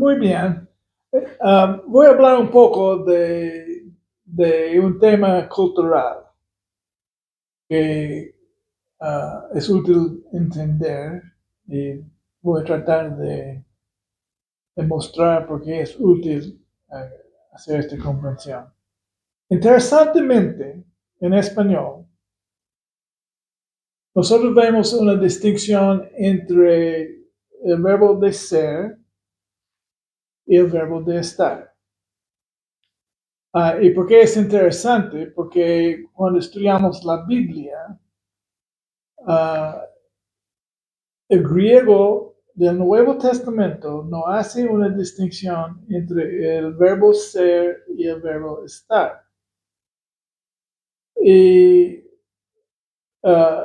Muy bien. Voy a hablar un poco de un tema cultural que es útil entender y voy a tratar de demostrar por qué es útil hacer esta comprensión. Interesantemente, en español, nosotros vemos una distinción entre el verbo de ser y el verbo de estar. ¿Y por qué es interesante? Porque cuando estudiamos la Biblia, uh, el griego del Nuevo Testamento no hace una distinción entre el verbo ser y el verbo estar. Y uh,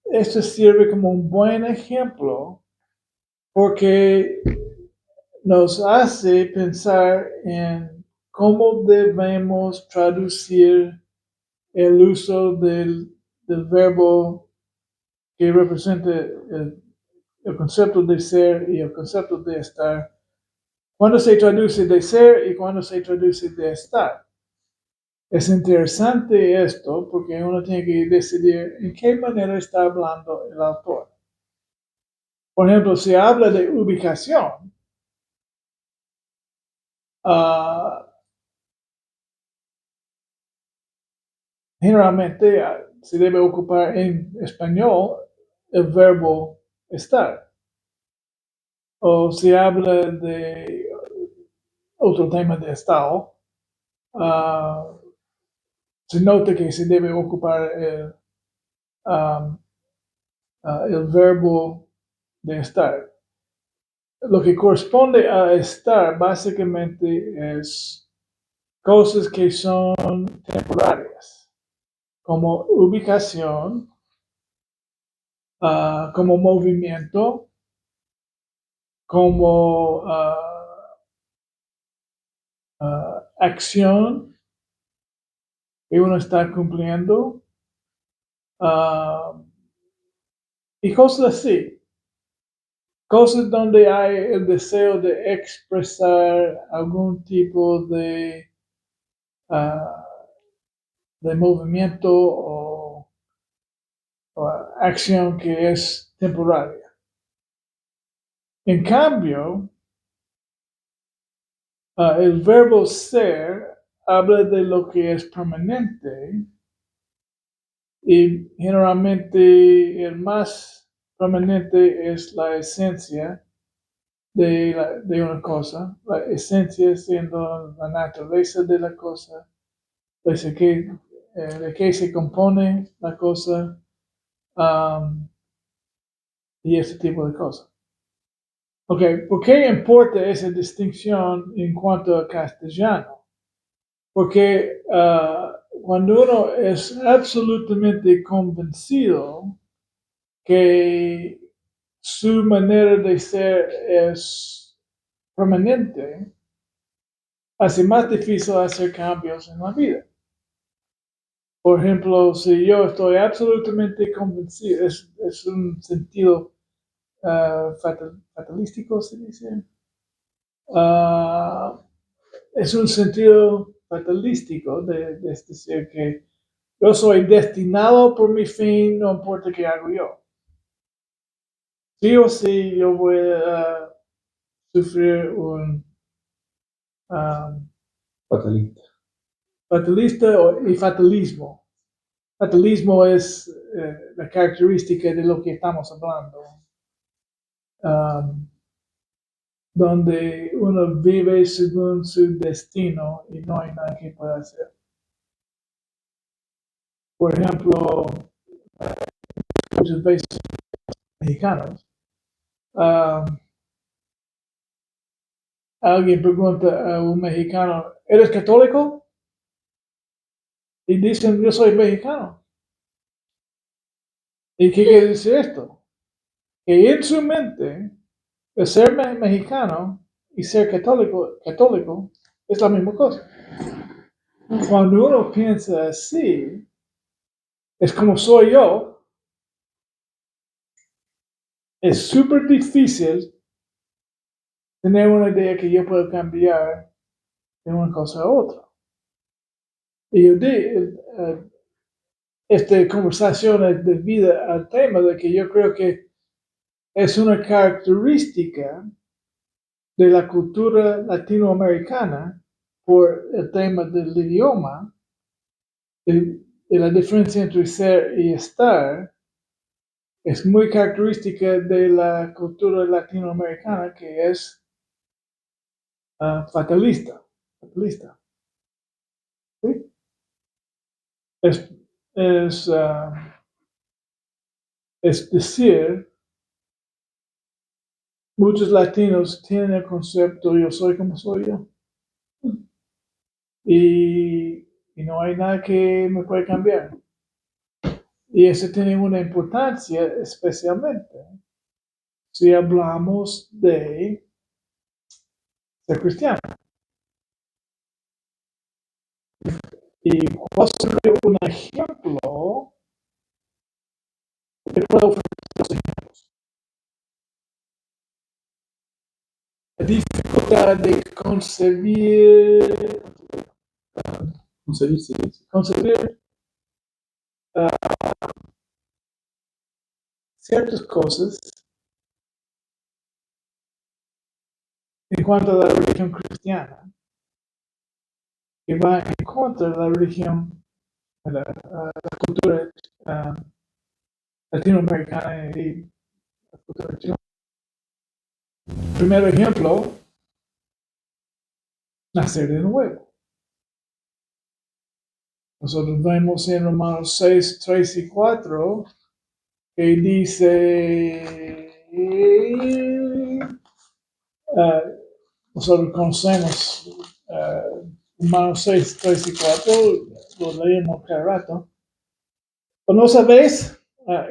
esto sirve como un buen ejemplo porque nos hace pensar en cómo debemos traducir el uso del verbo que representa el concepto de ser y el concepto de estar, cuando se traduce de ser y cuando se traduce de estar. Es interesante esto porque uno tiene que decidir en qué manera está hablando el autor. Por ejemplo, si habla de ubicación, uh, generalmente se debe ocupar en español el verbo estar. O si habla de otro tema de estado, se nota que se debe ocupar um, el verbo de estar. Lo que corresponde a estar básicamente es cosas que son temporarias, como ubicación, como movimiento, como acción que uno está cumpliendo y cosas así. Cosas donde hay el deseo de expresar algún tipo uh, de movimiento o acción que es temporaria. En cambio, el verbo ser habla de lo que es permanente y generalmente el más permanente es la esencia de una cosa, la esencia siendo la naturaleza de la cosa, de qué se compone la cosa y ese tipo de cosas. Ok, ¿por qué importa esa distinción en cuanto al castellano? Porque cuando uno es absolutamente convencido que su manera de ser es permanente, hace más difícil hacer cambios en la vida. Por ejemplo, si yo estoy absolutamente convencido, es un sentido fatalístico, se dice. Uh, es un sentido fatalístico de decir que yo soy destinado por mi fin, no importa qué hago yo. Sí o sí, yo voy a sufrir un Fatalista. fatalista y fatalismo. Fatalismo es la característica de lo que estamos hablando, donde uno vive según su destino y no hay nada que pueda hacer. Por ejemplo, muchas veces mexicanos, alguien pregunta a un mexicano, ¿eres católico? Y dicen, yo soy mexicano. ¿Y qué quiere decir esto? Que en su mente, el ser mexicano y ser católico es la misma cosa. Cuando uno piensa así, es como soy yo, es súper difícil tener una idea que yo puedo cambiar de una cosa a otra. Y yo esta conversación es debida al tema de que yo creo que es una característica de la cultura latinoamericana por el tema del idioma, de la diferencia entre ser y estar, es muy característica de la cultura latinoamericana que es fatalista. Fatalista. ¿Sí? Es, es, uh, es decir, muchos latinos tienen el concepto yo soy como soy yo. Y no hay nada que me pueda cambiar. Y eso tiene una importancia especialmente si hablamos de ser cristiano. ¿Y cuál sería un ejemplo que puedo ofrecer los ejemplos? La dificultad de concebir, concebir ciertas cosas en cuanto a la religión cristiana, que va en contra de la religión, de la cultura uh, latinoamericana y la cultura chilena. Primer ejemplo, nacer de nuevo. Nosotros vemos en Romanos 6, 3 y 4 que dice, nosotros conocemos Romanos 6, 3 y 4, lo leemos cada rato. ¿O no sabéis? A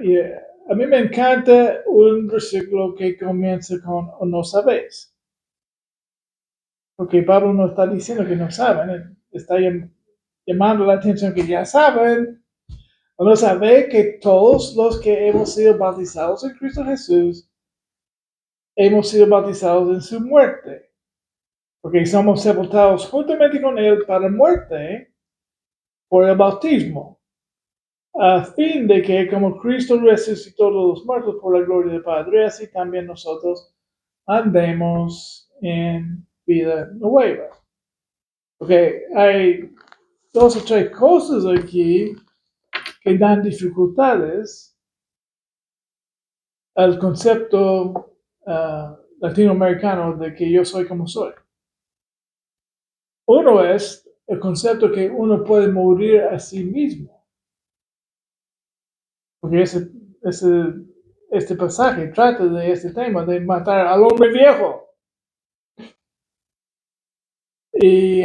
mí me encanta un versículo que comienza con o no sabéis. Porque Pablo no está diciendo que no saben, está llamando la atención que ya saben. O no sabéis que todos los que hemos sido bautizados en Cristo Jesús, hemos sido bautizados en su muerte. Porque somos sepultados juntamente con Él para muerte por el bautismo, a fin de que como Cristo resucitó de los muertos por la gloria del Padre, así también nosotros andemos en vida nueva. Porque hay dos o tres cosas aquí que dan dificultades al concepto latinoamericano de que yo soy como soy. Uno es el concepto que uno puede morir a sí mismo. Porque este pasaje trata de este tema, de matar al hombre viejo. Y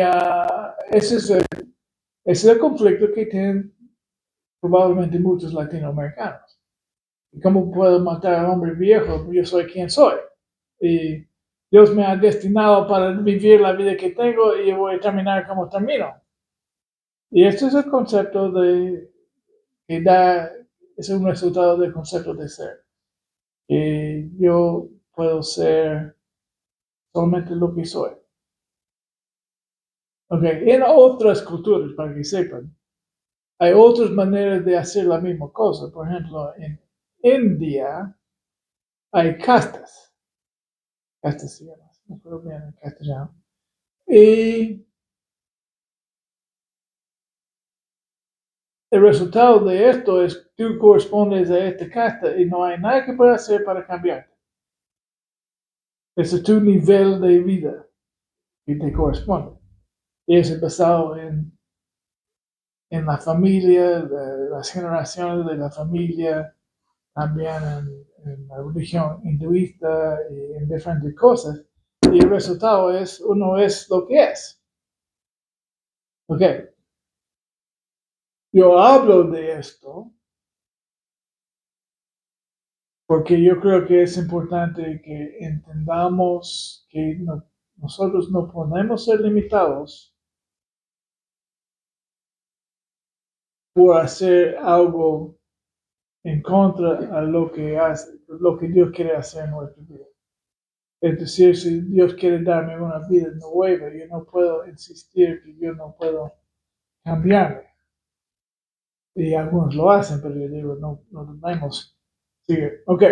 ese es el conflicto que tienen probablemente muchos latinoamericanos. ¿Y cómo puedo matar al hombre viejo? Yo soy quien soy. Y Dios me ha destinado para vivir la vida que tengo y voy a terminar como termino. Y este es el concepto que da, es un resultado del concepto de ser. Que yo puedo ser solamente lo que soy. Okay. En otras culturas, para que sepan, hay otras maneras de hacer la misma cosa. Por ejemplo, en India hay castas. Castas se llaman, no puedo bien en castellano. Y el resultado de esto es que tú correspondes a esta casta y no hay nada que pueda hacer para cambiarte. Ese es tu nivel de vida que te corresponde. Y es basado en la familia, las generaciones de la familia, también en la religión hinduista y en diferentes cosas. Y el resultado es, uno es lo que es. Ok. Yo hablo de esto porque yo creo que es importante que entendamos que nosotros no podemos ser limitados por hacer algo en contra a lo que Dios quiere hacer en nuestra vida. Es decir, si Dios quiere darme una vida nueva, yo no puedo insistir que yo no puedo cambiarme. Y algunos lo hacen, pero yo digo, no tenemos. Sigue. Ok.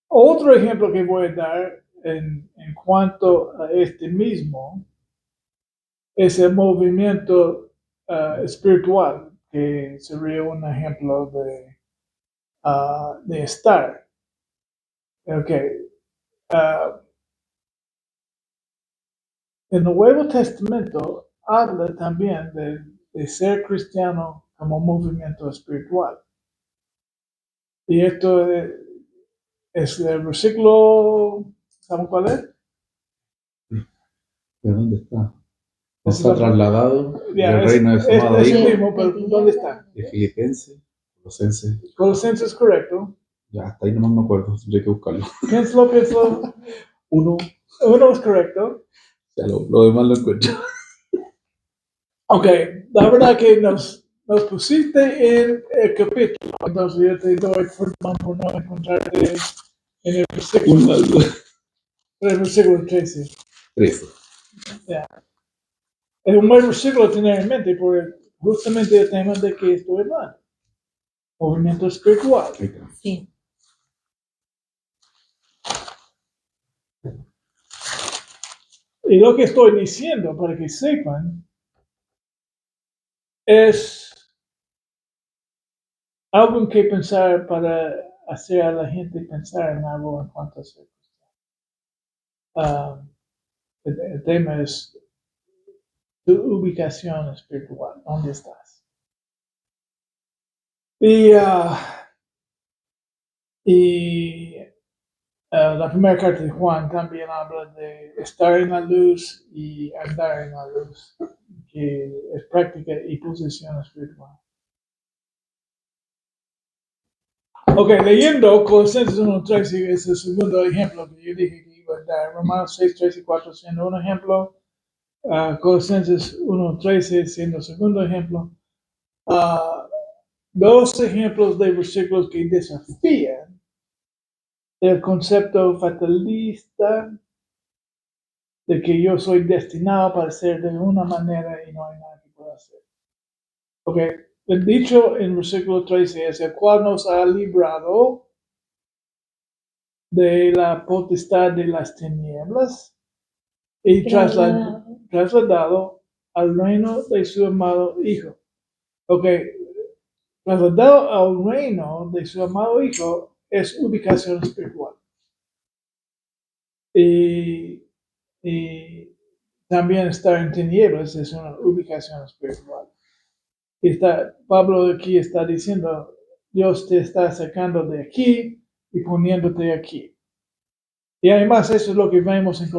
Otro ejemplo que voy a dar en cuanto a este mismo es el movimiento espiritual, que sería un ejemplo de estar. Ok. Uh, el Nuevo Testamento habla también de ser cristiano como movimiento espiritual. Y esto es el versículo, ¿saben cuál es? ¿De dónde está? Nos ha trasladado del reino de su amado es el Hijo. mismo, pero ¿dónde está? De Filipenses, Colosenses. Colosenses, correcto. Ya, hasta ahí nomás me acuerdo, tendré que buscarlo. Piénsalo. Uno, Uno es correcto. ya lo demás lo encuentro. Ok, la verdad que nos pusiste en el capítulo, entonces yo te doy por no encontrarte en el versículo, en el versículo 13. 13. Yeah. Es un buen versículo a tener en mente por justamente el tema de que estoy hablando. Movimiento espiritual. Sí. Y lo que estoy diciendo, para que sepan, es algo en que pensar para hacer a la gente pensar en algo en cuanto a ser cristiano. El tema es tu ubicación espiritual, ¿dónde estás? Y la primera carta de Juan también habla de estar en la luz y andar en la luz, que es práctica y posición espiritual. Ok, leyendo Colosenses 1:13 es el segundo ejemplo que yo dije que iba a dar. Romanos 6, 3 y 4 siendo un ejemplo. Colosenses 1:13 siendo el segundo ejemplo. Dos ejemplos de versículos que desafían el concepto fatalista de que yo soy destinado para ser de una manera y no hay nada que pueda hacer. Ok, el dicho en versículo 13 es el cual nos ha librado de la potestad de las tinieblas y trasladado al reino de su amado Hijo. Ok, trasladado al reino de su amado Hijo es ubicación espiritual. Y también estar en tinieblas es una ubicación espiritual. Pablo aquí está diciendo, Dios te está sacando de aquí y poniéndote aquí. Y además eso es lo que vemos en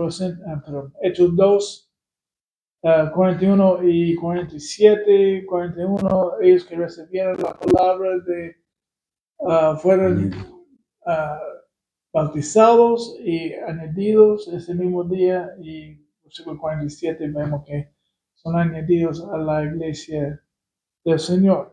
Hechos 2, 41 y 47, 41, ellos que recibieron la palabra fueron bautizados y añadidos ese mismo día, y versículo 47 vemos que son añadidos a la iglesia del Señor.